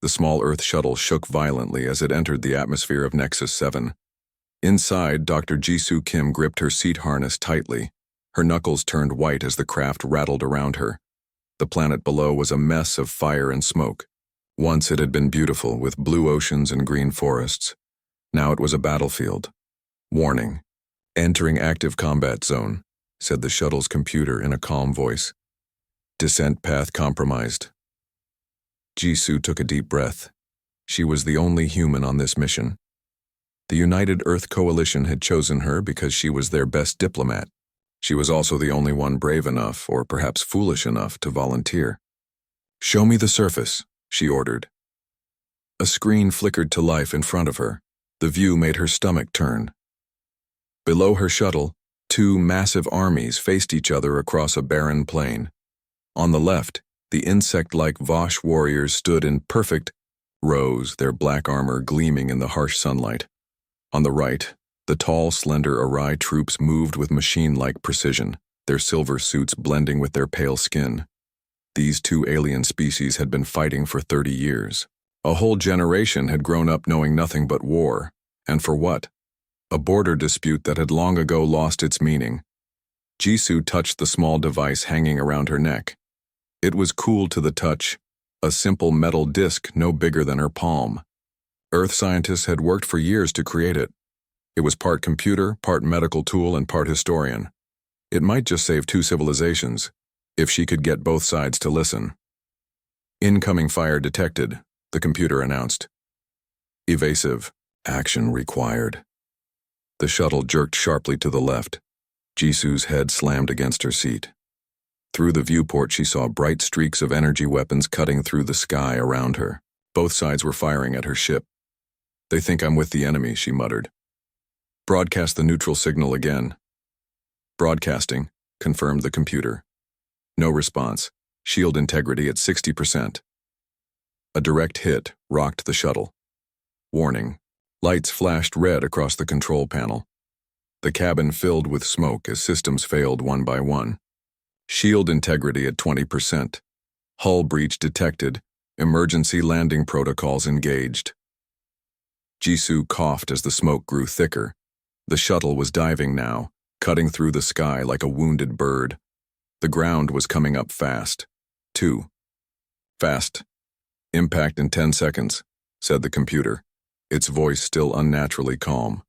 The small Earth shuttle shook violently as it entered the atmosphere of Nexus 7. Inside, Dr. Jisoo Kim gripped her seat harness tightly. Her knuckles turned white as the craft rattled around her. The planet below was a mess of fire and smoke. Once it had been beautiful, with blue oceans and green forests. Now it was a battlefield. Warning. Entering active combat zone, said the shuttle's computer in a calm voice. Descent path compromised. Jisoo took a deep breath. She was the only human on this mission. The United Earth Coalition had chosen her because she was their best diplomat. She was also the only one brave enough, or perhaps foolish enough, to volunteer. "Show me the surface," she ordered. A screen flickered to life in front of her. The view made her stomach turn. Below her shuttle, two massive armies faced each other across a barren plain. On the left, the insect-like Vosh warriors stood in perfect rows, their black armor gleaming in the harsh sunlight. On the right, the tall, slender Arai troops moved with machine-like precision, their silver suits blending with their pale skin. These two alien species had been fighting for 30 years. A whole generation had grown up knowing nothing but war. And for what? A border dispute that had long ago lost its meaning. Jisoo touched the small device hanging around her neck. It was cool to the touch, a simple metal disc no bigger than her palm. Earth scientists had worked for years to create it. It was part computer, part medical tool, and part historian. It might just save two civilizations, if she could get both sides to listen. Incoming fire detected, the computer announced. Evasive. Action required. The shuttle jerked sharply to the left. Jisoo's head slammed against her seat. Through the viewport, she saw bright streaks of energy weapons cutting through the sky around her. Both sides were firing at her ship. "They think I'm with the enemy," she muttered. "Broadcast the neutral signal again." "Broadcasting," confirmed the computer. No response. Shield integrity at 60%. A direct hit rocked the shuttle. Warning. Lights flashed red across the control panel. The cabin filled with smoke as systems failed one by one. Shield integrity at 20%. Hull breach detected. Emergency landing protocols engaged. Jisoo coughed as the smoke grew thicker. The shuttle was diving now, cutting through the sky like a wounded bird. The ground was coming up fast. Too fast. "Impact in 10 seconds, said the computer, its voice still unnaturally calm.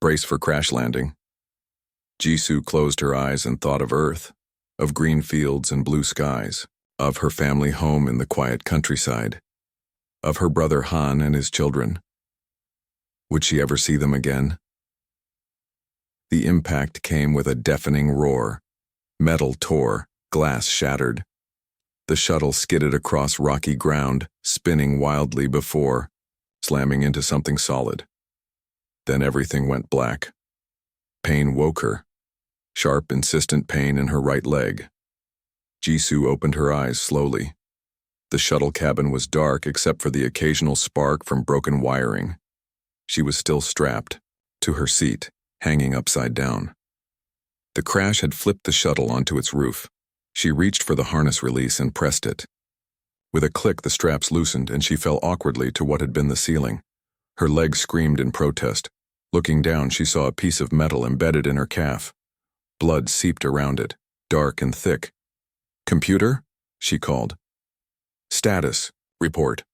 "Brace for crash landing." Jisoo closed her eyes and thought of Earth, of green fields and blue skies, of her family home in the quiet countryside, of her brother Han and his children. Would she ever see them again? The impact came with a deafening roar. Metal tore, glass shattered. The shuttle skidded across rocky ground, spinning wildly before, slamming into something solid. Then everything went black. Pain woke her. Sharp, insistent pain in her right leg. Jisoo opened her eyes slowly. The shuttle cabin was dark except for the occasional spark from broken wiring. She was still strapped to her seat, hanging upside down. The crash had flipped the shuttle onto its roof. She reached for the harness release and pressed it. With a click, the straps loosened and she fell awkwardly to what had been the ceiling. Her leg screamed in protest. Looking down, she saw a piece of metal embedded in her calf. Blood seeped around it, dark and thick. "Computer?" she called. "Status. Report."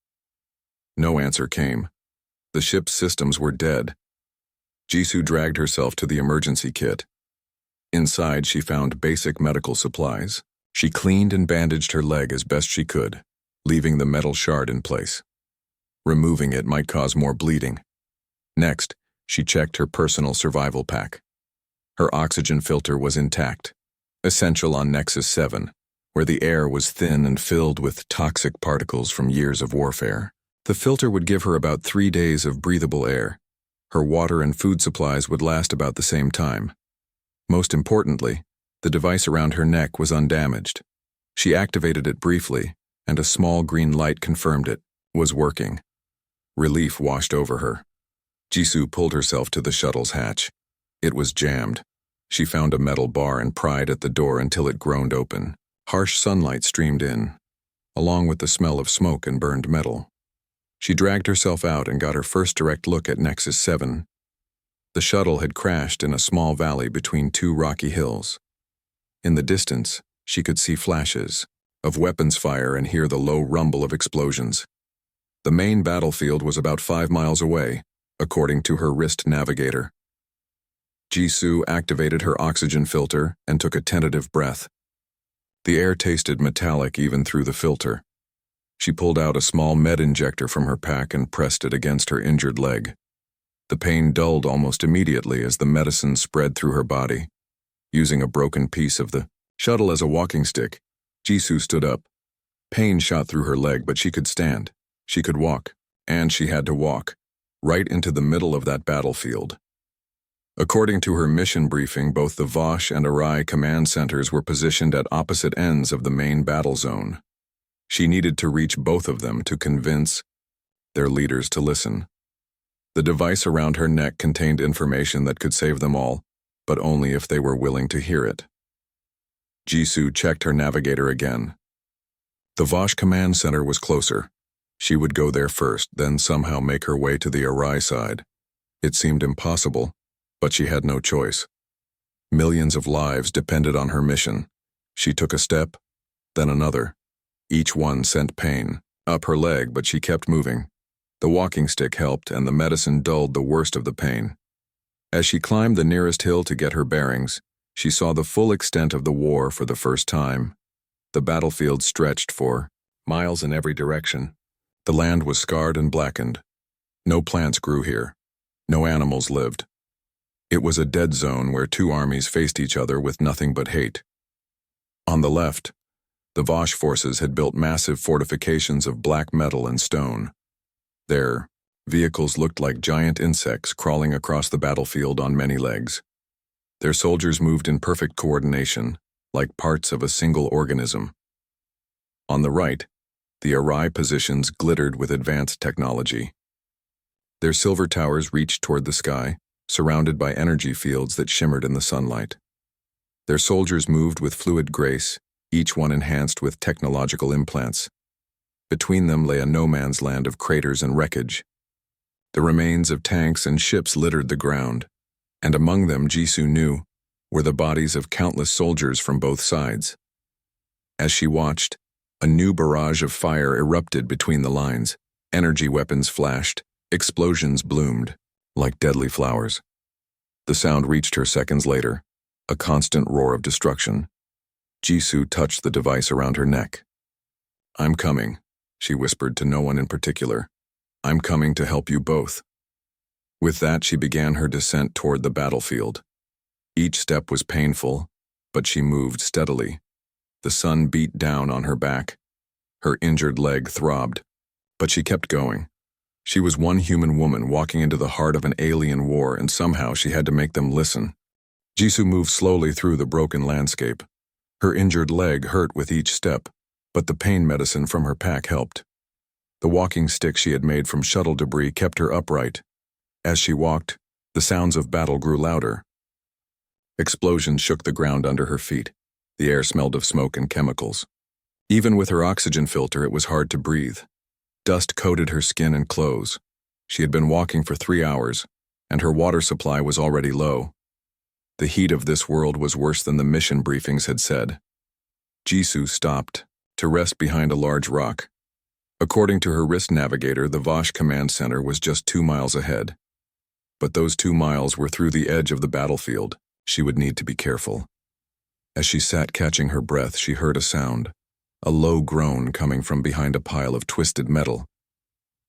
No answer came. The ship's systems were dead. Jisoo dragged herself to the emergency kit. Inside, she found basic medical supplies. She cleaned and bandaged her leg as best she could, leaving the metal shard in place. Removing it might cause more bleeding. Next, she checked her personal survival pack. Her oxygen filter was intact, essential on Nexus 7, where the air was thin and filled with toxic particles from years of warfare. The filter would give her about 3 days of breathable air. Her water and food supplies would last about the same time. Most importantly, the device around her neck was undamaged. She activated it briefly, and a small green light confirmed it was working. Relief washed over her. Jisoo pulled herself to the shuttle's hatch. It was jammed. She found a metal bar and pried at the door until it groaned open. Harsh sunlight streamed in, along with the smell of smoke and burned metal. She dragged herself out and got her first direct look at Nexus 7. The shuttle had crashed in a small valley between two rocky hills. In the distance, she could see flashes of weapons fire and hear the low rumble of explosions. The main battlefield was about 5 miles away, according to her wrist navigator. Jisoo activated her oxygen filter and took a tentative breath. The air tasted metallic even through the filter. She pulled out a small med injector from her pack and pressed it against her injured leg. The pain dulled almost immediately as the medicine spread through her body. Using a broken piece of the shuttle as a walking stick, Jisoo stood up. Pain shot through her leg, but she could stand. She could walk, and she had to walk, right into the middle of that battlefield. According to her mission briefing, both the Vosh and Arai command centers were positioned at opposite ends of the main battle zone. She needed to reach both of them to convince their leaders to listen. The device around her neck contained information that could save them all, but only if they were willing to hear it. Jisoo checked her navigator again. The Vosh command center was closer. She would go there first, then somehow make her way to the Arai side. It seemed impossible, but she had no choice. Millions of lives depended on her mission. She took a step, then another. Each one sent pain up her leg, but she kept moving. The walking stick helped, and the medicine dulled the worst of the pain. As she climbed the nearest hill to get her bearings, she saw the full extent of the war for the first time. The battlefield stretched for miles in every direction. The land was scarred and blackened. No plants grew here. No animals lived. It was a dead zone where two armies faced each other with nothing but hate. On the left, the Vosh forces had built massive fortifications of black metal and stone. Their vehicles looked like giant insects crawling across the battlefield on many legs. Their soldiers moved in perfect coordination, like parts of a single organism. On the right, the Arai positions glittered with advanced technology. Their silver towers reached toward the sky, surrounded by energy fields that shimmered in the sunlight. Their soldiers moved with fluid grace, each one enhanced with technological implants. Between them lay a no-man's land of craters and wreckage. The remains of tanks and ships littered the ground, and among them, Jisoo knew, were the bodies of countless soldiers from both sides. As she watched, a new barrage of fire erupted between the lines. Energy weapons flashed, explosions bloomed, like deadly flowers. The sound reached her seconds later, a constant roar of destruction. Jisoo touched the device around her neck. "I'm coming," she whispered to no one in particular. "I'm coming to help you both." With that, she began her descent toward the battlefield. Each step was painful, but she moved steadily. The sun beat down on her back. Her injured leg throbbed, but she kept going. She was one human woman walking into the heart of an alien war, and somehow she had to make them listen. Jisoo moved slowly through the broken landscape. Her injured leg hurt with each step, but the pain medicine from her pack helped. The walking stick she had made from shuttle debris kept her upright. As she walked, the sounds of battle grew louder. Explosions shook the ground under her feet. The air smelled of smoke and chemicals. Even with her oxygen filter, it was hard to breathe. Dust coated her skin and clothes. She had been walking for 3 hours, and her water supply was already low. The heat of this world was worse than the mission briefings had said. Jisoo stopped to rest behind a large rock. According to her wrist navigator, the Vosh command center was just 2 miles ahead. But those 2 miles were through the edge of the battlefield. She would need to be careful. As she sat catching her breath, she heard a sound, a low groan coming from behind a pile of twisted metal.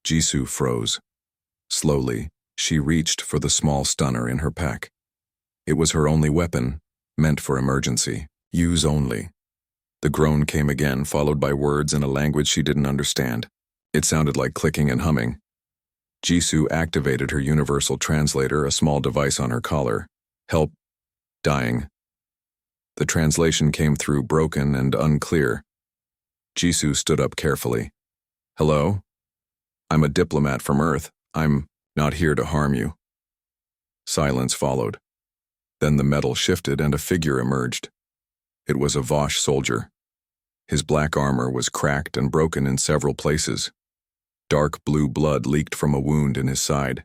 Jisoo froze. Slowly, she reached for the small stunner in her pack. It was her only weapon, meant for emergency, use only. The groan came again, followed by words in a language she didn't understand. It sounded like clicking and humming. Jisoo activated her universal translator, a small device on her collar. "Help. Dying." The translation came through broken and unclear. Jisoo stood up carefully. "Hello? I'm a diplomat from Earth. I'm not here to harm you." Silence followed. Then the metal shifted and a figure emerged. It was a Vosh soldier. His black armor was cracked and broken in several places. Dark blue blood leaked from a wound in his side.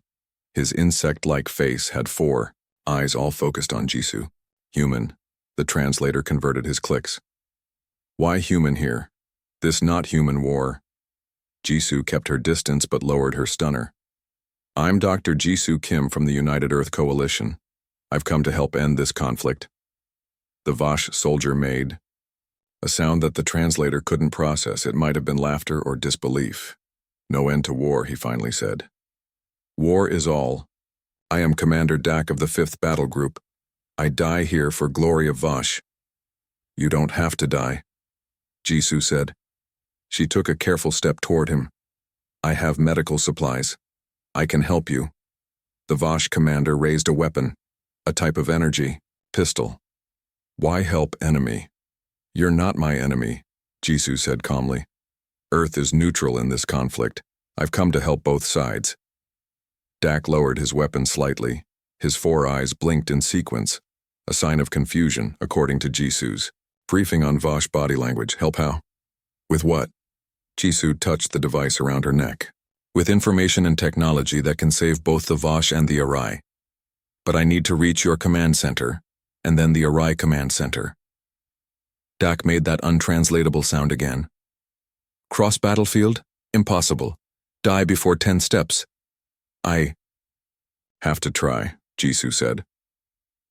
His insect-like face had 4 eyes, all focused on Jisoo. Human. The translator converted his clicks. Why human here? This not human war. Jisoo kept her distance but lowered her stunner. I'm Dr. Jisoo Kim from the United Earth Coalition. I've come to help end this conflict. The Vosh soldier made a sound that the translator couldn't process. It might have been laughter or disbelief. No end to war, he finally said. War is all. I am Commander Dak of the 5th Battle Group. I die here for glory of Vosh. You don't have to die, Jisoo said. She took a careful step toward him. I have medical supplies. I can help you. The Vosh commander raised a weapon, a type of energy, pistol. Why help enemy? You're not my enemy, Jisoo said calmly. Earth is neutral in this conflict. I've come to help both sides. Dak lowered his weapon slightly. His 4 eyes blinked in sequence, a sign of confusion, according to Jisoo's. Briefing on Vosh body language. Help how? With what? Jisoo touched the device around her neck. With information and technology that can save both the Vosh and the Arai. But I need to reach your command center, and then the Arai command center. Dak made that untranslatable sound again. Cross battlefield? Impossible. Die before 10 steps. I have to try, Jisoo said.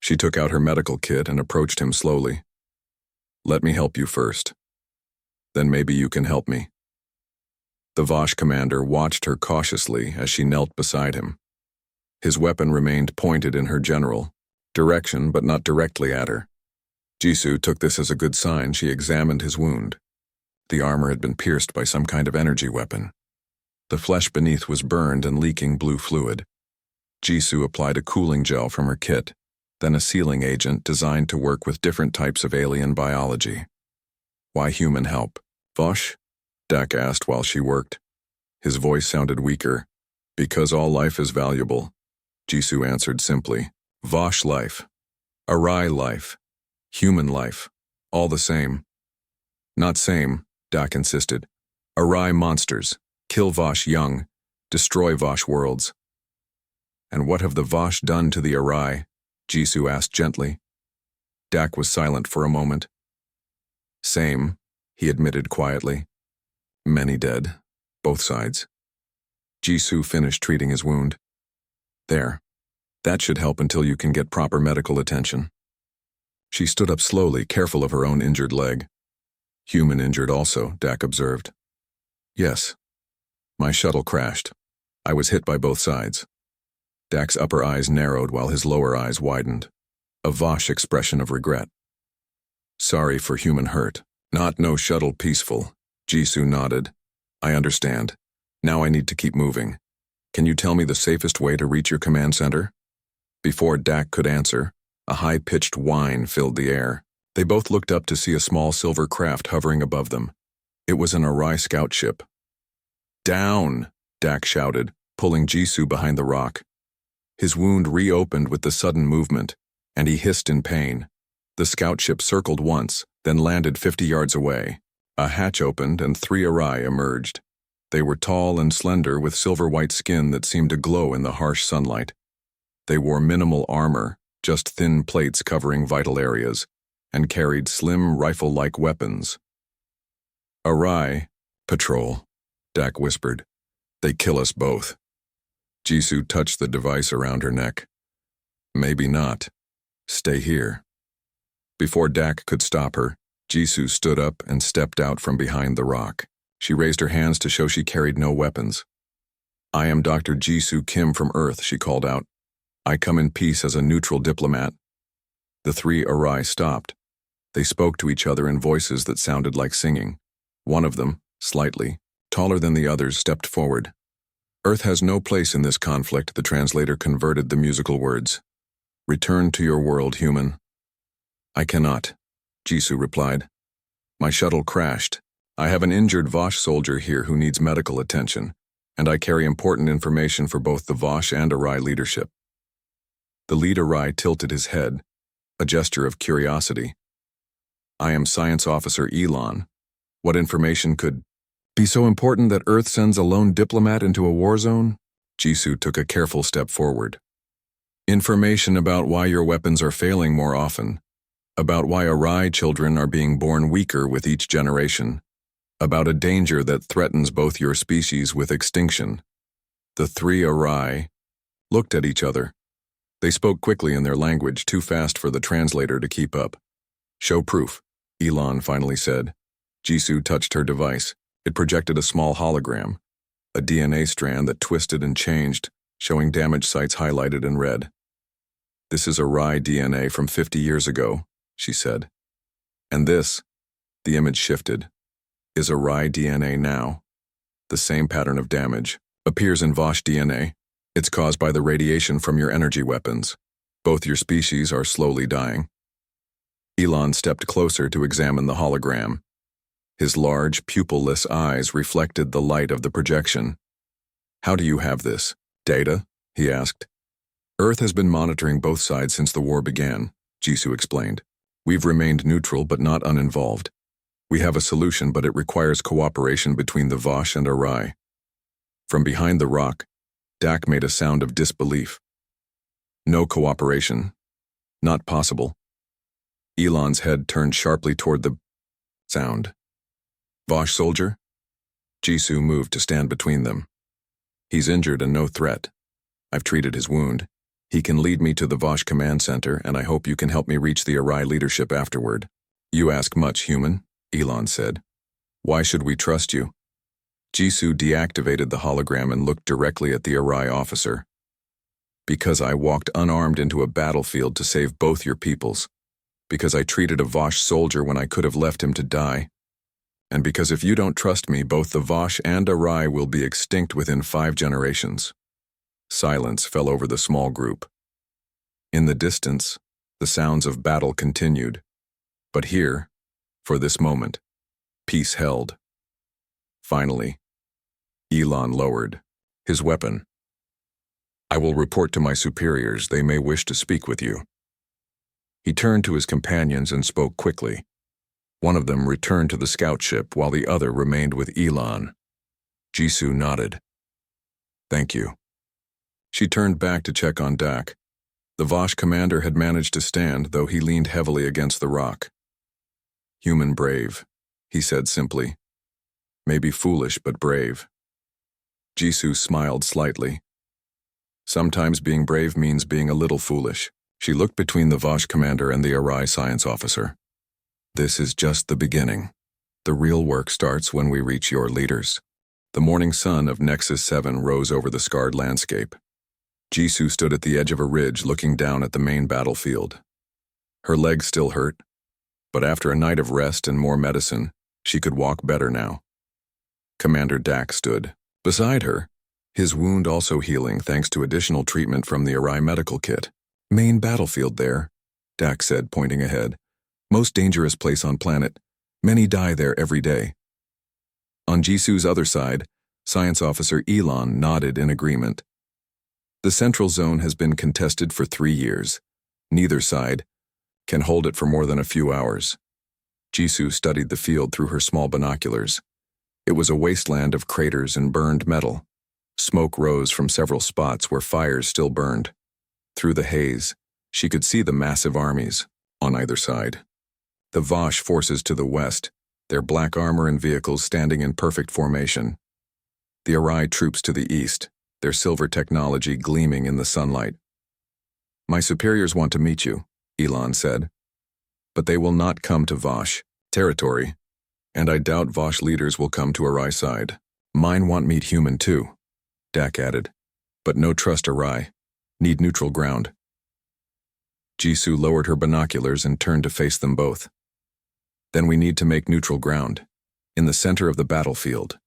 She took out her medical kit and approached him slowly. Let me help you first. Then maybe you can help me. The Vosh commander watched her cautiously as she knelt beside him. His weapon remained pointed in her general direction, but not directly at her. Jisoo took this as a good sign. She examined his wound. The armor had been pierced by some kind of energy weapon. The flesh beneath was burned and leaking blue fluid. Jisoo applied a cooling gel from her kit, then a sealing agent designed to work with different types of alien biology. Why human help? Vosh? Dak asked while she worked. His voice sounded weaker. Because all life is valuable, Jisoo answered simply. Vosh life. Arai life. Human life. All the same. Not same, Dak insisted. Arai monsters. Kill Vosh young. Destroy Vosh worlds. And what have the Vosh done to the Arai? Jisoo asked gently. Dak was silent for a moment. Same, he admitted quietly. Many dead. Both sides. Jisoo finished treating his wound. There. That should help until you can get proper medical attention. She stood up slowly, careful of her own injured leg. Human injured also, Dak observed. Yes. My shuttle crashed. I was hit by both sides. Dak's upper eyes narrowed while his lower eyes widened. A Vosh expression of regret. Sorry for human hurt. Not no shuttle peaceful. Jisoo nodded. I understand. Now I need to keep moving. Can you tell me the safest way to reach your command center? Before Dak could answer, a high-pitched whine filled the air. They both looked up to see a small silver craft hovering above them. It was an Arai scout ship. Down! Dak shouted, pulling Jisoo behind the rock. His wound reopened with the sudden movement, and he hissed in pain. The scout ship circled once, then landed 50 yards away. A hatch opened and 3 Arai emerged. They were tall and slender with silver-white skin that seemed to glow in the harsh sunlight. They wore minimal armor, just thin plates covering vital areas, and carried slim rifle-like weapons. Arai, patrol, Dak whispered. They kill us both. Jisoo touched the device around her neck. Maybe not. Stay here. Before Dak could stop her, Jisoo stood up and stepped out from behind the rock. She raised her hands to show she carried no weapons. I am Dr. Jisoo Kim from Earth, she called out. I come in peace as a neutral diplomat. The 3 Arai stopped. They spoke to each other in voices that sounded like singing. One of them, slightly, taller than the others, stepped forward. Earth has no place in this conflict, the translator converted the musical words. Return to your world, human. I cannot, Jisoo replied. My shuttle crashed. I have an injured Vosh soldier here who needs medical attention, and I carry important information for both the Vosh and Arai leadership. The lead Arai tilted his head, a gesture of curiosity. I am Science Officer Elon. What information could... Be so important that Earth sends a lone diplomat into a war zone? Jisoo took a careful step forward. Information about why your weapons are failing more often. About why Arai children are being born weaker with each generation. About a danger that threatens both your species with extinction. The three Arai looked at each other. They spoke quickly in their language, too fast for the translator to keep up. Show proof, Elon finally said. Jisoo touched her device. It projected a small hologram, a DNA strand that twisted and changed, showing damage sites highlighted in red. This is Arai DNA from 50 years ago, she said. And this, the image shifted, is Arai DNA now. The same pattern of damage appears in Vosh DNA. It's caused by the radiation from your energy weapons. Both your species are slowly dying. Elon stepped closer to examine the hologram. His large, pupil-less eyes reflected the light of the projection. How do you have this data? He asked. Earth has been monitoring both sides since the war began, Jisoo explained. We've remained neutral but not uninvolved. We have a solution, but it requires cooperation between the Vosh and Arai. From behind the rock, Dak made a sound of disbelief. No cooperation. Not possible. Elon's head turned sharply toward the sound. Vosh soldier? Jisoo moved to stand between them. He's injured and no threat. I've treated his wound. He can lead me to the Vosh command center, and I hope you can help me reach the Arai leadership afterward. You ask much, human, Elon said. Why should we trust you? Jisoo deactivated the hologram and looked directly at the Arai officer. Because I walked unarmed into a battlefield to save both your peoples. Because I treated a Vosh soldier when I could have left him to die. And because if you don't trust me, both the Vosh and Arai will be extinct within 5 generations. Silence fell over the small group. In the distance, the sounds of battle continued. But here, for this moment, peace held. Finally, Elon lowered his weapon. I will report to my superiors. They may wish to speak with you. He turned to his companions and spoke quickly. One of them returned to the scout ship while the other remained with Elon. Jisoo nodded. Thank you. She turned back to check on Dak. The Vosh commander had managed to stand, though he leaned heavily against the rock. Human brave, he said simply. Maybe foolish, but brave. Jisoo smiled slightly. Sometimes being brave means being a little foolish. She looked between the Vosh commander and the Arai science officer. This is just the beginning. The real work starts when we reach your leaders. The morning sun of Nexus 7 rose over the scarred landscape. Jisoo stood at the edge of a ridge looking down at the main battlefield. Her legs still hurt, but after a night of rest and more medicine, she could walk better now. Commander Dak stood beside her, his wound also healing thanks to additional treatment from the Arai medical kit. Main battlefield there, Dak said, pointing ahead. Most dangerous place on planet. Many die there every day. On Jisoo's other side, Science Officer Elon nodded in agreement. The central zone has been contested for 3 years. Neither side can hold it for more than a few hours. Jisoo studied the field through her small binoculars. It was a wasteland of craters and burned metal. Smoke rose from several spots where fires still burned. Through the haze, she could see the massive armies on either side. The Vosh forces to the west, their black armor and vehicles standing in perfect formation. The Arai troops to the east, their silver technology gleaming in the sunlight. My superiors want to meet you, Elon said. But they will not come to Vosh territory, and I doubt Vosh leaders will come to Arai side. Mine want meet human too, Dak added. But no trust Arai. Need neutral ground. Jisoo lowered her binoculars and turned to face them both. Then we need to make neutral ground, in the center of the battlefield.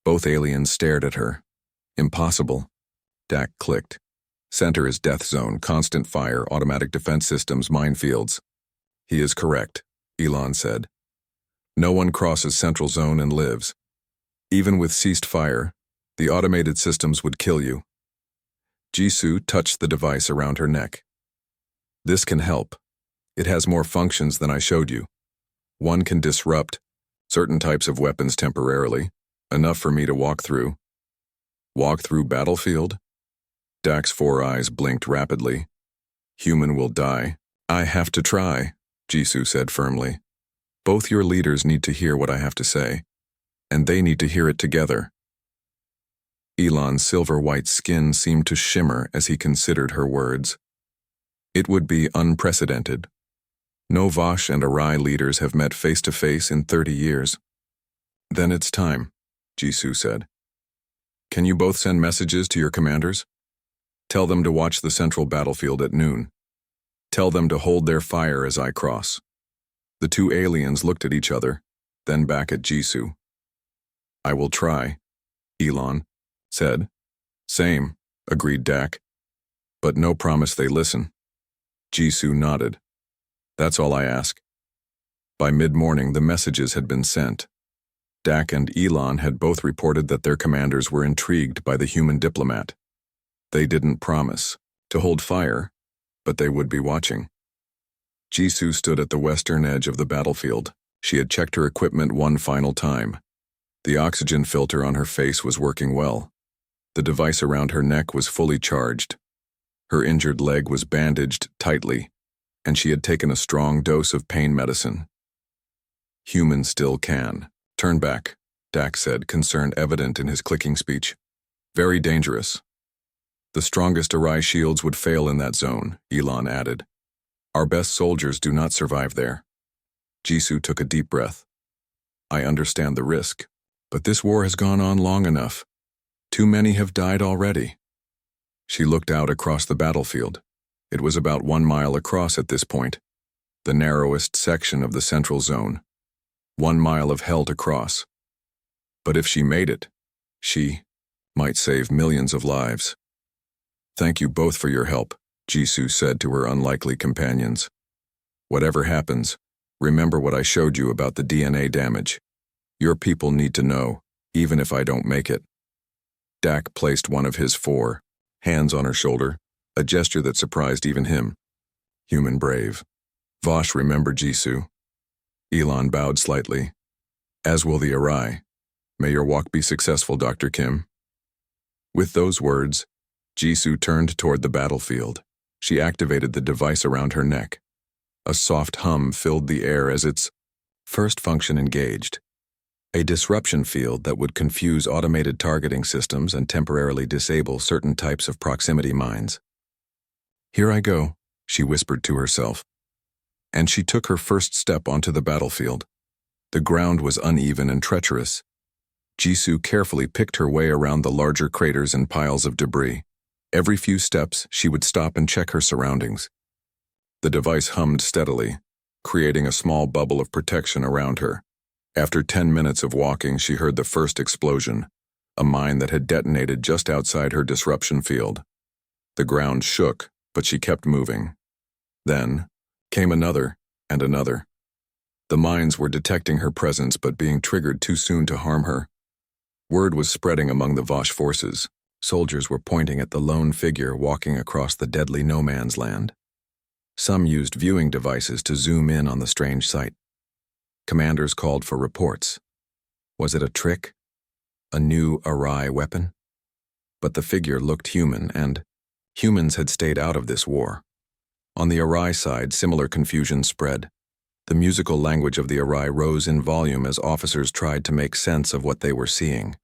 Both aliens stared at her. Impossible. Dak clicked. Center is death zone, constant fire, automatic defense systems, minefields. He is correct, Elon said. No one crosses central zone and lives. Even with ceased fire, the automated systems would kill you. Jisoo touched the device around her neck. This can help. It has more functions than I showed you. One can disrupt Certain types of weapons temporarily. Enough for me to walk through. Walk through battlefield? Dak's 4 eyes blinked rapidly. Human will die. I have to try, Jisoo said firmly. Both your leaders need to hear what I have to say, and they need to hear it together. Elon's silver-white skin seemed to shimmer as he considered her words. It would be unprecedented. No Vosh and Arai leaders have met face-to-face in 30 years. Then it's time, Jisoo said. Can you both send messages to your commanders? Tell them to watch the central battlefield at noon. Tell them to hold their fire as I cross. The 2 aliens looked at each other, then back at Jisoo. I will try, Elon said. Same, agreed Dak. But no promise they listen. Jisoo nodded. That's all I ask. By mid-morning, the messages had been sent. Dak and Elon had both reported that their commanders were intrigued by the human diplomat. They didn't promise to hold fire, but they would be watching. Jisoo stood at the western edge of the battlefield. She had checked her equipment one final time. The oxygen filter on her face was working well. The device around her neck was fully charged. Her injured leg was bandaged tightly, and she had taken a strong dose of pain medicine. Human still can. Turn back, Dak said, concern evident in his clicking speech. Very dangerous. The strongest Arai shields would fail in that zone, Elon added. Our best soldiers do not survive there. Jisoo took a deep breath. I understand the risk, but this war has gone on long enough. Too many have died already. She looked out across the battlefield. It was about 1 mile across at this point, the narrowest section of the central zone. 1 mile of hell to cross. But if she made it, she might save millions of lives. Thank you both for your help, Jisoo said to her unlikely companions. Whatever happens, remember what I showed you about the DNA damage. Your people need to know, even if I don't make it. Dak placed one of his 4 hands on her shoulder, a gesture that surprised even him. Human brave. Vosh remembered Jisoo. Elon bowed slightly. As will the Arai. May your walk be successful, Dr. Kim. With those words, Jisoo turned toward the battlefield. She activated the device around her neck. A soft hum filled the air as its first function engaged. A disruption field that would confuse automated targeting systems and temporarily disable certain types of proximity mines. Here I go, she whispered to herself. And she took her first step onto the battlefield. The ground was uneven and treacherous. Jisoo carefully picked her way around the larger craters and piles of debris. Every few steps, she would stop and check her surroundings. The device hummed steadily, creating a small bubble of protection around her. After 10 minutes of walking, she heard the first explosion, a mine that had detonated just outside her disruption field. The ground shook, but she kept moving. Then came another and another. The mines were detecting her presence but being triggered too soon to harm her. Word was spreading among the Vosh forces. Soldiers were pointing at the lone figure walking across the deadly no-man's land. Some used viewing devices to zoom in on the strange sight. Commanders called for reports. Was it a trick? A new Arai weapon? But the figure looked human, and humans had stayed out of this war. On the Arai side, similar confusion spread. The musical language of the Arai rose in volume as officers tried to make sense of what they were seeing.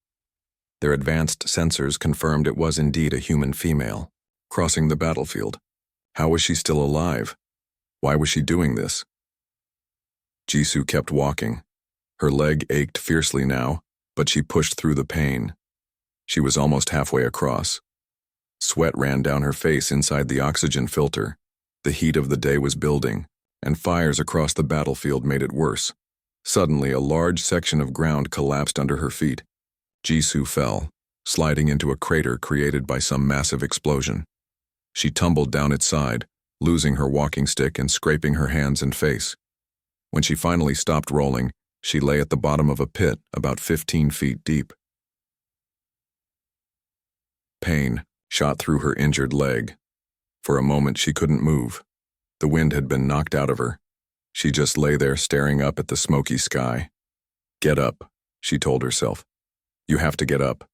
Their advanced sensors confirmed it was indeed a human female, crossing the battlefield. How was she still alive? Why was she doing this? Jisoo kept walking. Her leg ached fiercely now, but she pushed through the pain. She was almost halfway across. Sweat ran down her face inside the oxygen filter. The heat of the day was building, and fires across the battlefield made it worse. Suddenly, a large section of ground collapsed under her feet. Jisoo fell, sliding into a crater created by some massive explosion. She tumbled down its side, losing her walking stick and scraping her hands and face. When she finally stopped rolling, she lay at the bottom of a pit about 15 feet deep. Pain shot through her injured leg. For a moment, she couldn't move. The wind had been knocked out of her. She just lay there staring up at the smoky sky. Get up, she told herself. You have to get up.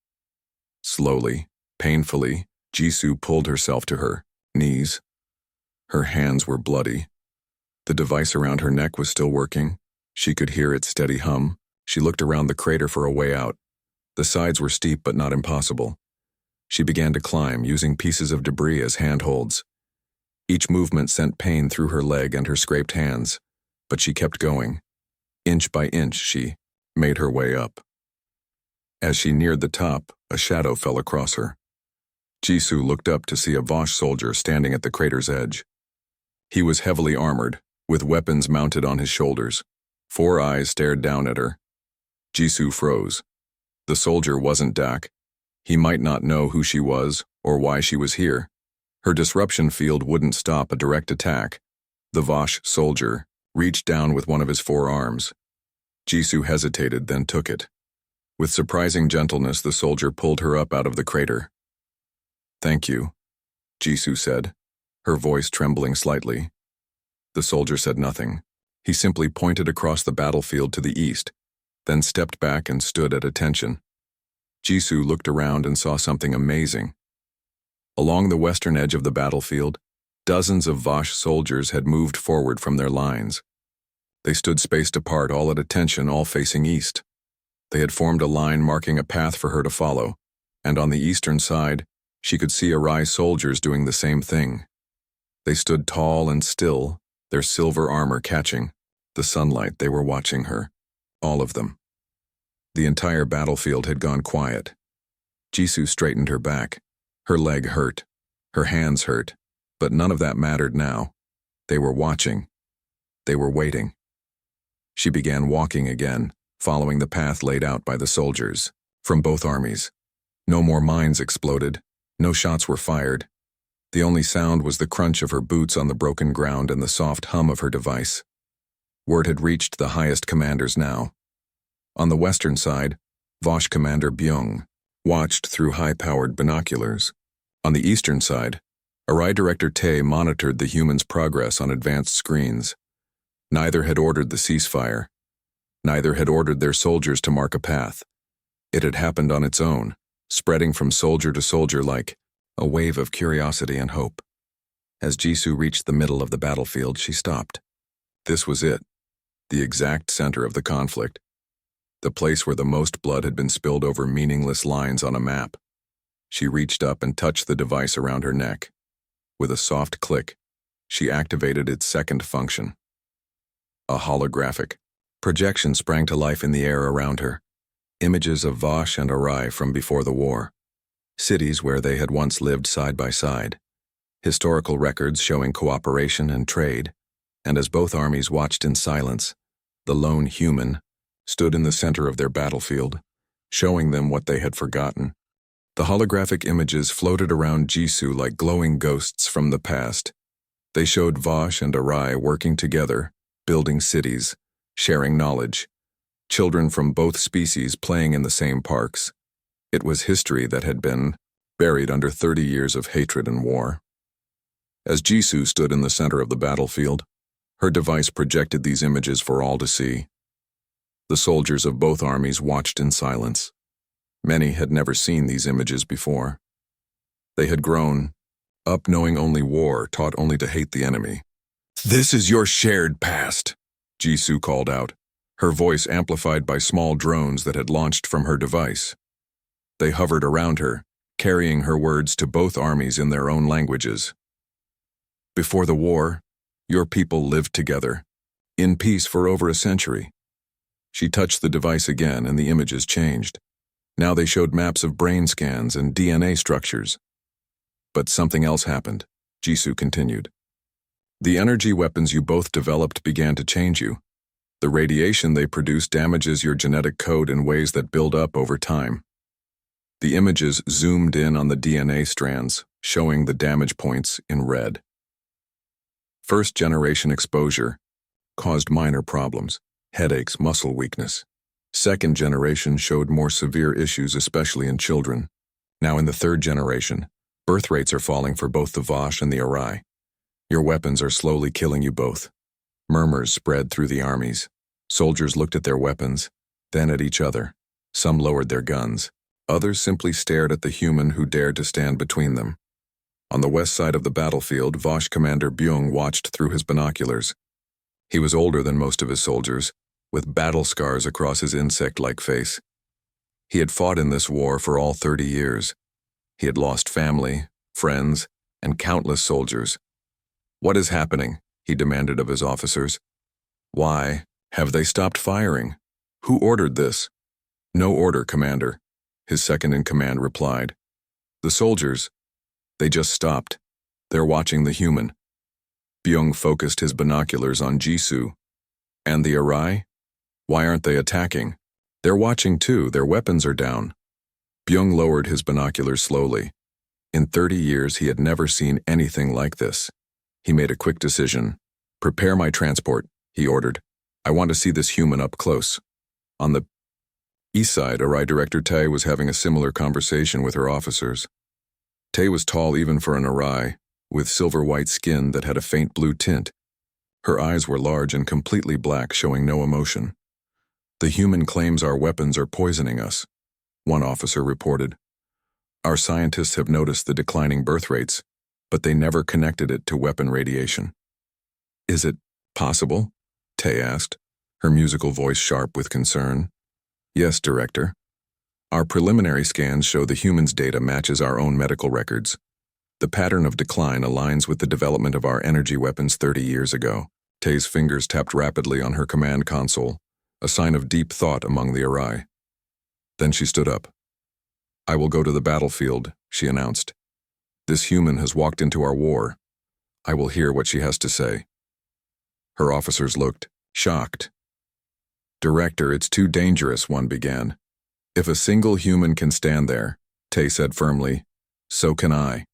Slowly, painfully, Jisoo pulled herself to her knees. Her hands were bloody. The device around her neck was still working. She could hear its steady hum. She looked around the crater for a way out. The sides were steep but not impossible. She began to climb, using pieces of debris as handholds. Each movement sent pain through her leg and her scraped hands, but she kept going. Inch by inch, she made her way up. As she neared the top, a shadow fell across her. Jisoo looked up to see a Vosh soldier standing at the crater's edge. He was heavily armored, with weapons mounted on his shoulders. 4 eyes stared down at her. Jisoo froze. The soldier wasn't Dak. He might not know who she was or why she was here. Her disruption field wouldn't stop a direct attack. The Vosh soldier reached down with one of his 4 arms. Jisoo hesitated, then took it. With surprising gentleness, the soldier pulled her up out of the crater. Thank you, Jisoo said, her voice trembling slightly. The soldier said nothing. He simply pointed across the battlefield to the east, then stepped back and stood at attention. Jisoo looked around and saw something amazing. Along the western edge of the battlefield, dozens of Vosh soldiers had moved forward from their lines. They stood spaced apart, all at attention, all facing east. They had formed a line marking a path for her to follow, and on the eastern side, she could see HFY soldiers doing the same thing. They stood tall and still, their silver armor catching the sunlight. They were watching her, all of them. The entire battlefield had gone quiet. Jisoo straightened her back. Her leg hurt. Her hands hurt. But none of that mattered now. They were watching. They were waiting. She began walking again, following the path laid out by the soldiers, from both armies. No more mines exploded. No shots were fired. The only sound was the crunch of her boots on the broken ground and the soft hum of her device. Word had reached the highest commanders now. On the western side, Vosh Commander Byung watched through high-powered binoculars. On the eastern side, HFY Director Tae monitored the humans' progress on advanced screens. Neither had ordered the ceasefire. Neither had ordered their soldiers to mark a path. It had happened on its own, spreading from soldier to soldier like a wave of curiosity and hope. As Jisoo reached the middle of the battlefield, she stopped. This was it, the exact center of the conflict. The place where the most blood had been spilled over meaningless lines on a map. She reached up and touched the device around her neck. With a soft click, she activated its second function. A holographic projection sprang to life in the air around her. Images of Vosh and HFY from before the war. Cities where they had once lived side by side. Historical records showing cooperation and trade. And as both armies watched in silence, the lone human stood in the center of their battlefield, showing them what they had forgotten. The holographic images floated around Jisoo like glowing ghosts from the past. They showed Vosh and HFY working together, building cities, sharing knowledge. Children from both species playing in the same parks. It was history that had been buried under 30 years of hatred and war. As Jisoo stood in the center of the battlefield, her device projected these images for all to see. The soldiers of both armies watched in silence. Many had never seen these images before. They had grown up knowing only war, taught only to hate the enemy. "This is your shared past," Jisoo called out, her voice amplified by small drones that had launched from her device. They hovered around her, carrying her words to both armies in their own languages. "Before the war, your people lived together, in peace for over a century." She touched the device again and the images changed. Now they showed maps of brain scans and DNA structures. But something else happened, Jisoo continued. The energy weapons you both developed began to change you. The radiation they produce damages your genetic code in ways that build up over time. The images zoomed in on the DNA strands, showing the damage points in red. First-generation exposure caused minor problems, headaches, muscle weakness. Second generation showed more severe issues, especially in children. Now in the third generation, birth rates are falling for both the Vosh and the HFY. Your weapons are slowly killing you both. Murmurs spread through the armies. Soldiers looked at their weapons. then at each other. Some lowered their guns. Others simply stared at the human who dared to stand between them. On the west side of the battlefield, Vosh Commander Byung watched through his binoculars. He was older than most of his soldiers, with battle scars across his insect-like face. He had fought in this war for all 30 years. He had lost family, friends, and countless soldiers. "What is happening?" he demanded of his officers. "Why have they stopped firing? Who ordered this?" "No order, Commander," his second-in-command replied. "The soldiers, they just stopped. They're watching the human." Byung focused his binoculars on Jisoo. "And the Arai? Why aren't they attacking?" "They're watching too, their weapons are down." Byung lowered his binoculars slowly. In 30 years, he had never seen anything like this. He made a quick decision. "Prepare my transport," he ordered. "I want to see this human up close." On the east side, Arai Director Tae was having a similar conversation with her officers. Tae was tall even for an Arai, with silver-white skin that had a faint blue tint. Her eyes were large and completely black, showing no emotion. "The human claims our weapons are poisoning us," one officer reported. "Our scientists have noticed the declining birth rates, but they never connected it to weapon radiation." "Is it possible?" Tae asked, her musical voice sharp with concern. "Yes, Director. Our preliminary scans show the human's data matches our own medical records. The pattern of decline aligns with the development of our energy weapons 30 years ago." Tae's fingers tapped rapidly on her command console, a sign of deep thought among the Arai. Then she stood up. "I will go to the battlefield," she announced. "This human has walked into our war. I will hear what she has to say." Her officers looked, shocked. "Director, it's too dangerous," one began. "If a single human can stand there," Tae said firmly, "so can I."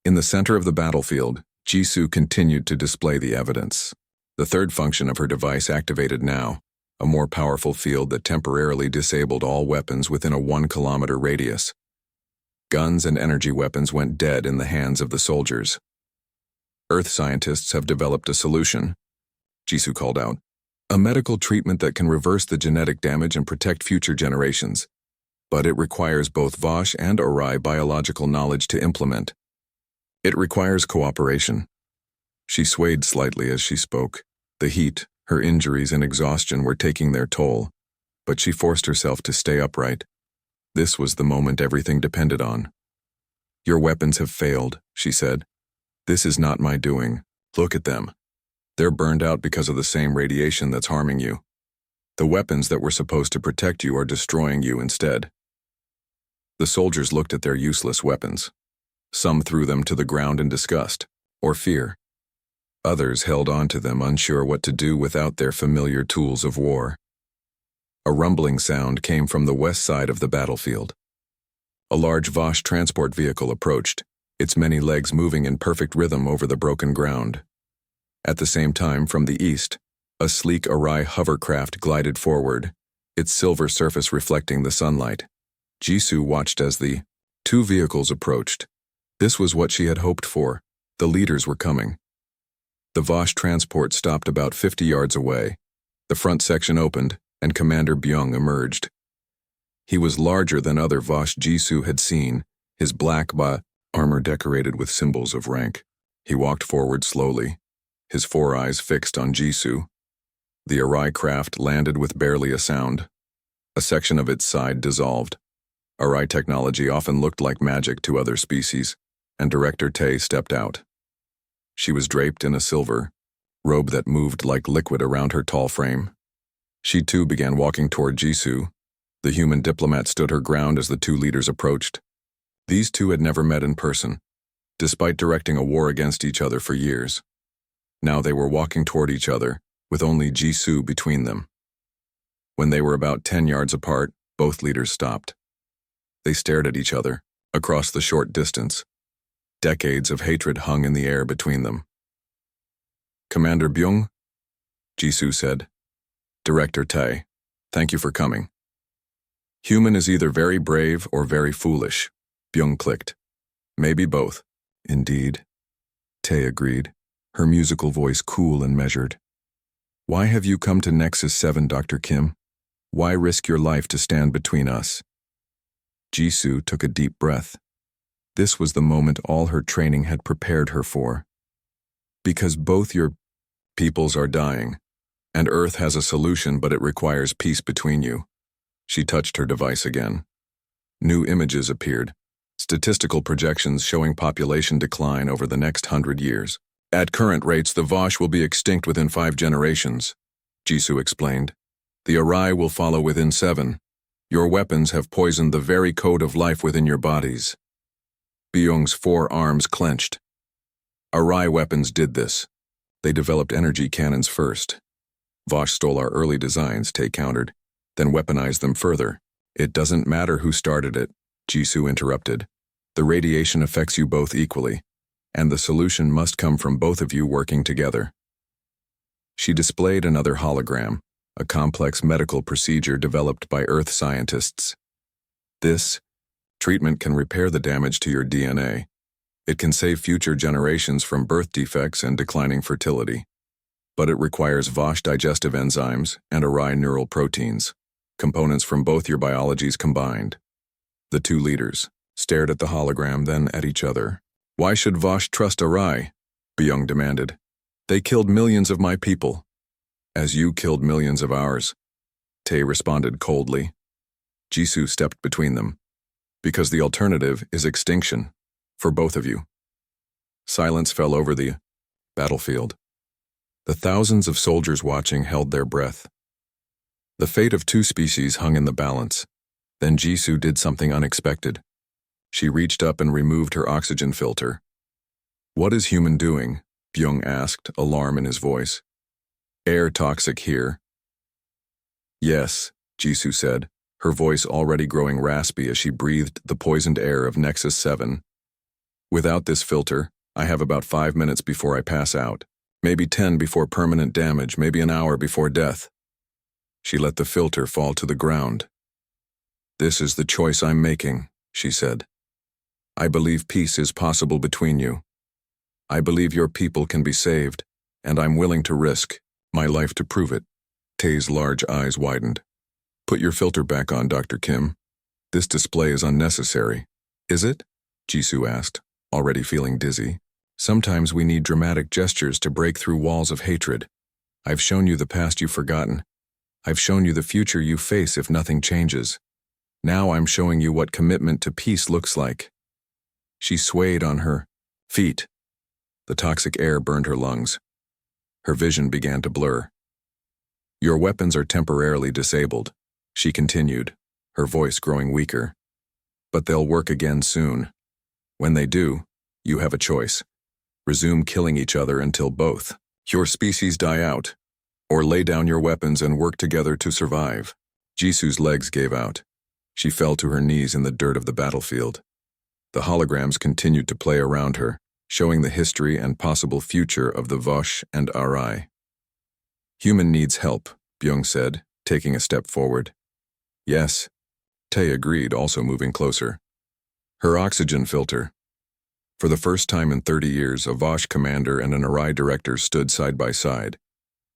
In the center of the battlefield, Jisoo continued to display the evidence. The third function of her device activated now, a more powerful field that temporarily disabled all weapons within a 1-kilometer radius. Guns and energy weapons went dead in the hands of the soldiers. "Earth scientists have developed a solution," Jisoo called out. "A medical treatment that can reverse the genetic damage and protect future generations. But it requires both Vosh and Arai biological knowledge to implement. It requires cooperation." She swayed slightly as she spoke. The heat, her injuries and exhaustion were taking their toll, but she forced herself to stay upright. This was the moment everything depended on. "Your weapons have failed," she said. "This is not my doing. Look at them. They're burned out because of the same radiation that's harming you. The weapons that were supposed to protect you are destroying you instead." The soldiers looked at their useless weapons. Some threw them to the ground in disgust, or fear. Others held on to them, unsure what to do without their familiar tools of war. A rumbling sound came from the west side of the battlefield. A large Vosh transport vehicle approached, its many legs moving in perfect rhythm over the broken ground. At the same time, from the east, a sleek Arai hovercraft glided forward, its silver surface reflecting the sunlight. Jisoo watched as the two vehicles approached. This was what she had hoped for. The leaders were coming. The Vosh transport stopped about 50 yards away. The front section opened, and Commander Byung emerged. He was larger than other Vosh Jisoo had seen, his black armor decorated with symbols of rank. He walked forward slowly, his four eyes fixed on Jisoo. The Arai craft landed with barely a sound. A section of its side dissolved. Arai technology often looked like magic to other species, and Director Tae stepped out. She was draped in a silver robe that moved like liquid around her tall frame. She too began walking toward Jisoo. The human diplomat stood her ground as the two leaders approached. These two had never met in person, despite directing a war against each other for years. Now they were walking toward each other, with only Jisoo between them. When they were about 10 yards apart, both leaders stopped. They stared at each other, across the short distance. Decades of hatred hung in the air between them. "Commander Byung," Jisoo said. "Director Tae, thank you for coming." "Human is either very brave or very foolish," Byung clicked. "Maybe both." "Indeed," Tae agreed, her musical voice cool and measured. "Why have you come to Nexus 7, Dr. Kim?" Why risk your life to stand between us? Jisoo took a deep breath. This was the moment all her training had prepared her for. Because both your peoples are dying, and Earth has a solution, but it requires peace between you. She touched her device again. New images appeared, statistical projections showing population decline over the next 100 years. At current rates, the Vosh will be extinct within 5 generations, Jisoo explained. The Arai will follow within 7. Your weapons have poisoned the very code of life within your bodies. Byung's 4 arms clenched. Arai weapons did this. They developed energy cannons first. Vosh stole our early designs, Tae countered, then weaponized them further. It doesn't matter who started it, Jisoo interrupted. The radiation affects you both equally, and the solution must come from both of you working together. She displayed another hologram, a complex medical procedure developed by Earth scientists. This treatment can repair the damage to your DNA. It can save future generations from birth defects and declining fertility. But it requires Vosh digestive enzymes and Arai neural proteins, components from both your biologies combined. The 2 leaders stared at the hologram, then at each other. Why should Vosh trust Arai? Byung demanded. They killed millions of my people, as you killed millions of ours. Tae responded coldly. Jisoo stepped between them. Because the alternative is extinction, for both of you. Silence fell over the battlefield. The thousands of soldiers watching held their breath. The fate of 2 species hung in the balance. Then Jisoo did something unexpected. She reached up and removed her oxygen filter. What is human doing? Byung asked, alarm in his voice. Air toxic here. Yes, Jisoo said, her voice already growing raspy as she breathed the poisoned air of Nexus 7. Without this filter, I have about 5 minutes before I pass out. Maybe 10 before permanent damage, maybe an hour before death. She let the filter fall to the ground. This is the choice I'm making, she said. I believe peace is possible between you. I believe your people can be saved, and I'm willing to risk my life to prove it. Tae's large eyes widened. Put your filter back on, Dr. Kim. This display is unnecessary. Is it? Jisoo asked, already feeling dizzy. Sometimes we need dramatic gestures to break through walls of hatred. I've shown you the past you've forgotten. I've shown you the future you face if nothing changes. Now I'm showing you what commitment to peace looks like. She swayed on her feet. The toxic air burned her lungs. Her vision began to blur. Your weapons are temporarily disabled, she continued, her voice growing weaker. But they'll work again soon. When they do, you have a choice. Resume killing each other until both your species die out, or lay down your weapons and work together to survive. Jisoo's legs gave out. She fell to her knees in the dirt of the battlefield. The holograms continued to play around her, showing the history and possible future of the Vosh and Arai. Human needs help, Byung said, taking a step forward. Yes, Tae agreed, also moving closer. Her oxygen filter. For the first time in 30 years, a Vosh commander and an Arai director stood side by side.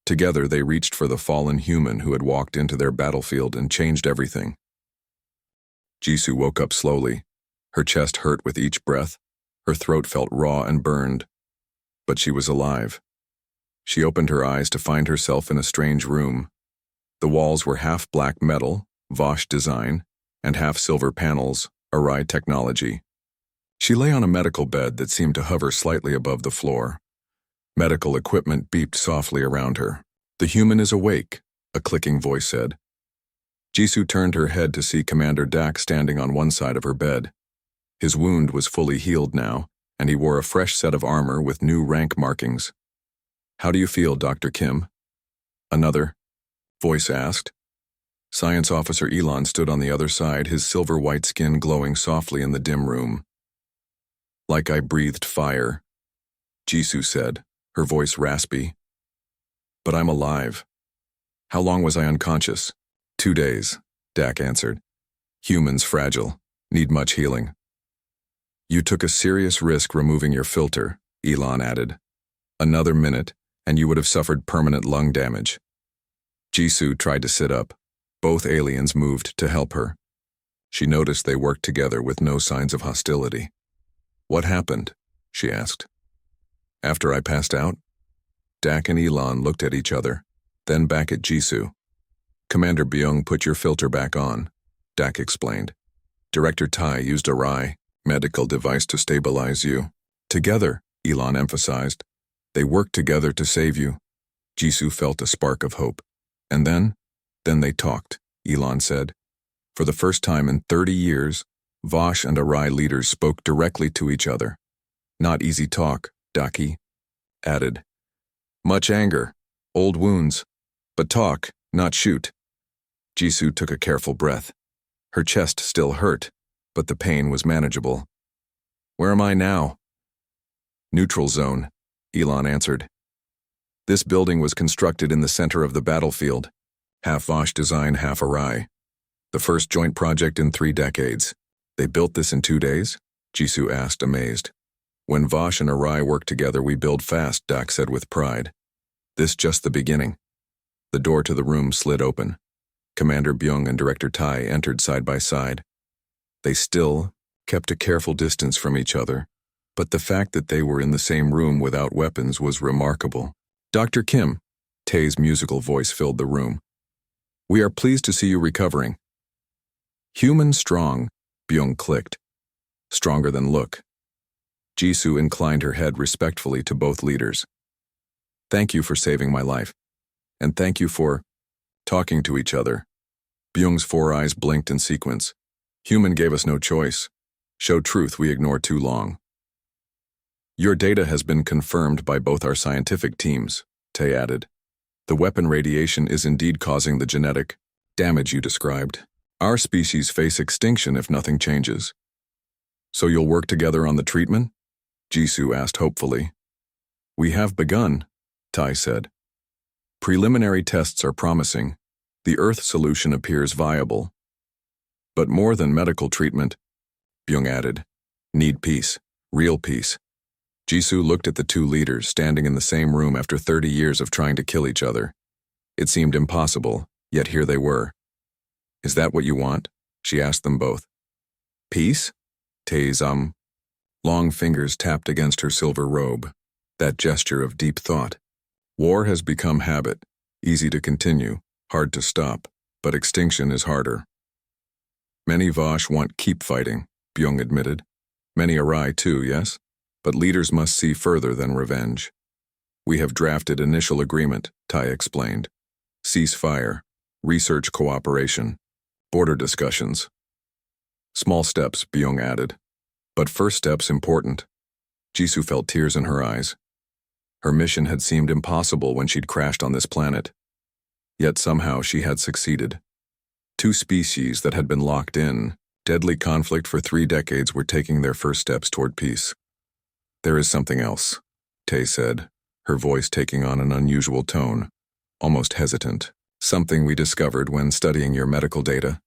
Together, they reached for the fallen human who had walked into their battlefield and changed everything. Jisoo woke up slowly. Her chest hurt with each breath. Her throat felt raw and burned. But she was alive. She opened her eyes to find herself in a strange room. The walls were half black metal, Vosh design, and half silver panels, Arai technology. She lay on a medical bed that seemed to hover slightly above the floor. Medical equipment beeped softly around her. The human is awake, a clicking voice said. Jisoo turned her head to see Commander Dak standing on one side of her bed. His wound was fully healed now, and he wore a fresh set of armor with new rank markings. How do you feel, Dr. Kim? Another voice asked. Science Officer Elon stood on the other side, his silver-white skin glowing softly in the dim room. Like I breathed fire, Jisoo said, her voice raspy. But I'm alive. How long was I unconscious? 2 days, Dak answered. Humans fragile, need much healing. You took a serious risk removing your filter, Elon added. Another minute, and you would have suffered permanent lung damage. Jisoo tried to sit up, Both aliens moved to help her. She noticed they worked together with no signs of hostility. "What happened?" she asked. "After I passed out?" Dak and Elon looked at each other, then back at Jisoo. "Commander Byung put your filter back on," Dak explained. "Director Tai used a RI, medical device to stabilize you. Together," Elon emphasized. "They worked together to save you." Jisoo felt a spark of hope. "And then they talked," Elon said. For the first time in 30 years, Vosh and Arai leaders spoke directly to each other. "Not easy talk," Daki added. "Much anger, old wounds, but talk, not shoot." Jisoo took a careful breath. Her chest still hurt, but the pain was manageable. "Where am I now?" "Neutral zone," Elon answered. This building was constructed in the center of the battlefield, half Vosh design, half Arai. The first joint project in 3 decades. "They built this in 2 days?" Jisoo asked, amazed. "When Vosh and Arai work together, we build fast," Dak said with pride. "This just the beginning." The door to the room slid open. Commander Byung and Director Tai entered side by side. They still kept a careful distance from each other, but the fact that they were in the same room without weapons was remarkable. "Dr. Kim," Tae's musical voice filled the room. "We are pleased to see you recovering." "Human strong," Byung clicked. "Stronger than look." Jisoo inclined her head respectfully to both leaders. "Thank you for saving my life. And thank you for talking to each other." Byung's 4 eyes blinked in sequence. "Human gave us no choice. Show truth we ignored too long." "Your data has been confirmed by both our scientific teams," Tae added. "The weapon radiation is indeed causing the genetic damage you described. Our species face extinction if nothing changes." "So you'll work together on the treatment?" Jisoo asked hopefully. "We have begun," Tai said. "Preliminary tests are promising. The Earth solution appears viable. But more than medical treatment," Byung added. "Need peace, real peace." Jisoo looked at the 2 leaders standing in the same room after 30 years of trying to kill each other. It seemed impossible, yet here they were. "Is that what you want?" she asked them both. "Peace?" Tae's long fingers tapped against her silver robe, that gesture of deep thought. "War has become habit, easy to continue, hard to stop, but extinction is harder." "Many Vosh want keep fighting," Byung admitted. "Many Arai too, yes? But leaders must see further than revenge." "We have drafted initial agreement," Tai explained. "Ceasefire, research cooperation, border discussions." "Small steps," Byung added. "But first steps important." Jisoo felt tears in her eyes. Her mission had seemed impossible when she'd crashed on this planet. Yet somehow she had succeeded. 2 species that had been locked in deadly conflict for 3 decades were taking their first steps toward peace. "There is something else," Tae said, her voice taking on an unusual tone, almost hesitant. "Something we discovered when studying your medical data."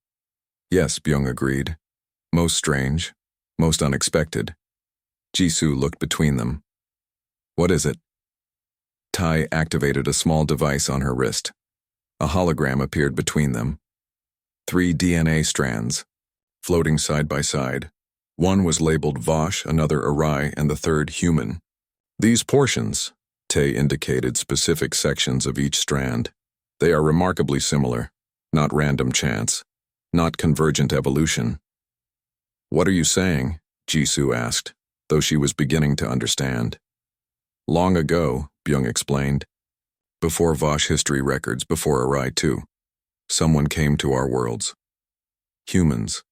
"Yes," Byung agreed. "Most strange, most unexpected." Jisoo looked between them. "What is it?" Tai activated a small device on her wrist. A hologram appeared between them. 3 DNA strands, floating side by side. One was labeled Vosh, another Arai, and the third human. "These portions," Tae indicated specific sections of each strand. "They are remarkably similar, not random chance, not convergent evolution." "What are you saying?" Jisoo asked, though she was beginning to understand. "Long ago," Byung explained, "before Vosh history records, before Arai too, someone came to our worlds." "Humans,"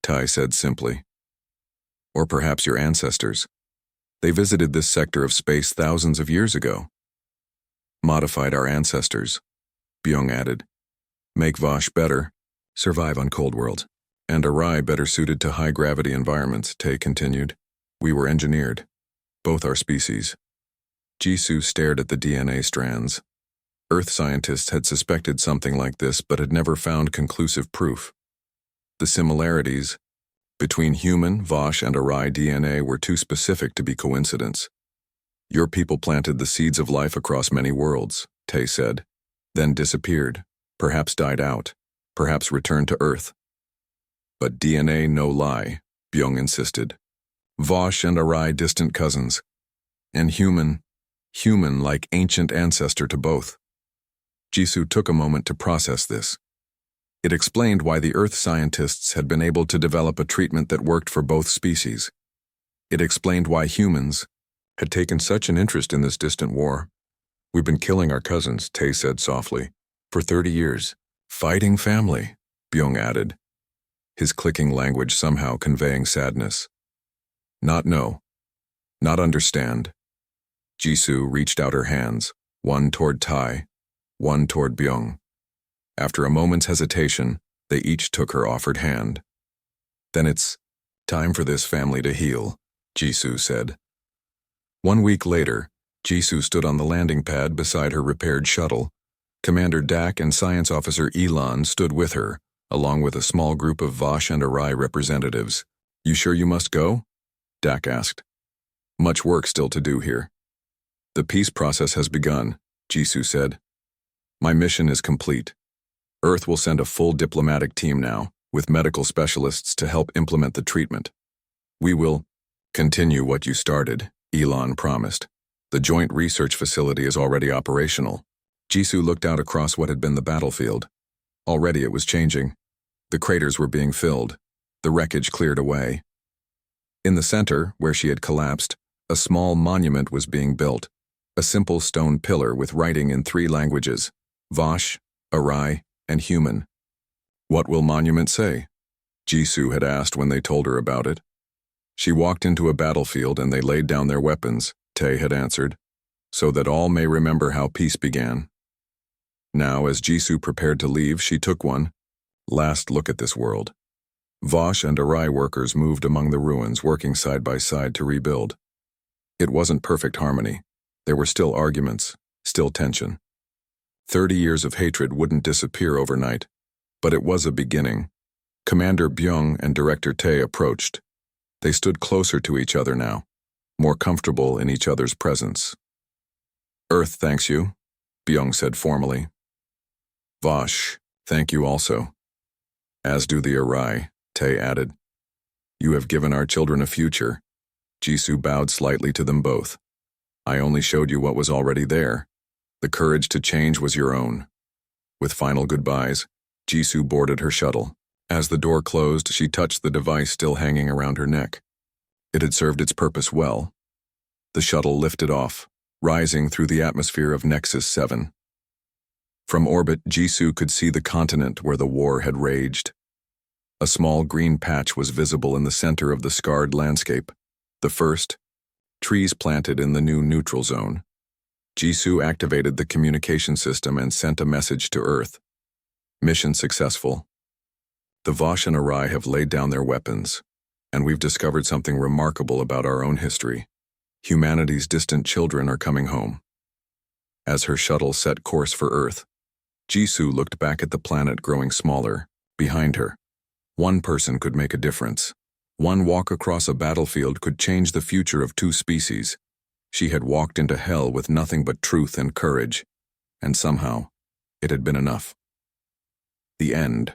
Tai said simply. "Or perhaps your ancestors. They visited this sector of space thousands of years ago." "Modified our ancestors," Byung added. "Make Vosh better, survive on cold world. And Arai better suited to high-gravity environments," Tae continued. "We were engineered, both our species." Jisoo stared at the DNA strands. Earth scientists had suspected something like this but had never found conclusive proof. The similarities between human, Vosh, and Arai DNA were too specific to be coincidence. "Your people planted the seeds of life across many worlds," Tae said, "then disappeared, perhaps died out. perhaps return to Earth. But DNA no lie, Byung insisted. Vosh and Arai distant cousins, and human like ancient ancestor to both. Jisoo took a moment to process this. It explained why the Earth scientists had been able to develop a treatment that worked for both species. It explained why humans had taken such an interest in this distant war. We've been killing our cousins, Tae said softly, for 30 years. Fighting family, Byung added, his clicking language somehow conveying sadness. Not know. Not understand. Jisoo reached out her hands, one toward Tae, one toward Byung. After a moment's hesitation, they each took her offered hand. Then it's time for this family to heal, Jisoo said. 1 week later, Jisoo stood on the landing pad beside her repaired shuttle. Commander Dak and Science Officer Elon stood with her, along with a small group of Vosh and Arai representatives. You sure you must go? Dak asked. Much work still to do here. The peace process has begun, Jisoo said. My mission is complete. Earth will send a full diplomatic team now, with medical specialists to help implement the treatment. We will continue what you started, Elon promised. The joint research facility is already operational. Jisoo looked out across what had been the battlefield. Already it was changing. The craters were being filled, the wreckage cleared away. In the center, where she had collapsed, a small monument was being built, a simple stone pillar with writing in 3 languages, Vosh, Arai, and human. What will monument say? Jisoo had asked when they told her about it. She walked into a battlefield and they laid down their weapons, Tae had answered, so that all may remember how peace began. Now, as Jisoo prepared to leave, she took one last look at this world. Vosh and Arai workers moved among the ruins, working side by side to rebuild. It wasn't perfect harmony. There were still arguments, still tension. 30 years of hatred wouldn't disappear overnight, but it was a beginning. Commander Byung and Director Tae approached. They stood closer to each other now, more comfortable in each other's presence. Earth thanks you, Byung said formally. Vosh, thank you also. As do the Arai, Tae added. You have given our children a future. Jisoo bowed slightly to them both. I only showed you what was already there. The courage to change was your own. With final goodbyes, Jisoo boarded her shuttle. As the door closed, she touched the device still hanging around her neck. It had served its purpose well. The shuttle lifted off, rising through the atmosphere of Nexus 7. From orbit, Jisoo could see the continent where the war had raged. A small green patch was visible in the center of the scarred landscape. The first, trees planted in the new neutral zone. Jisoo activated the communication system and sent a message to Earth. Mission successful. The Vosh and Arai have laid down their weapons, and we've discovered something remarkable about our own history. Humanity's distant children are coming home. As her shuttle set course for Earth, Jisoo looked back at the planet growing smaller. Behind her, one person could make a difference. One walk across a battlefield could change the future of 2 species. She had walked into hell with nothing but truth and courage, and somehow, it had been enough. The end.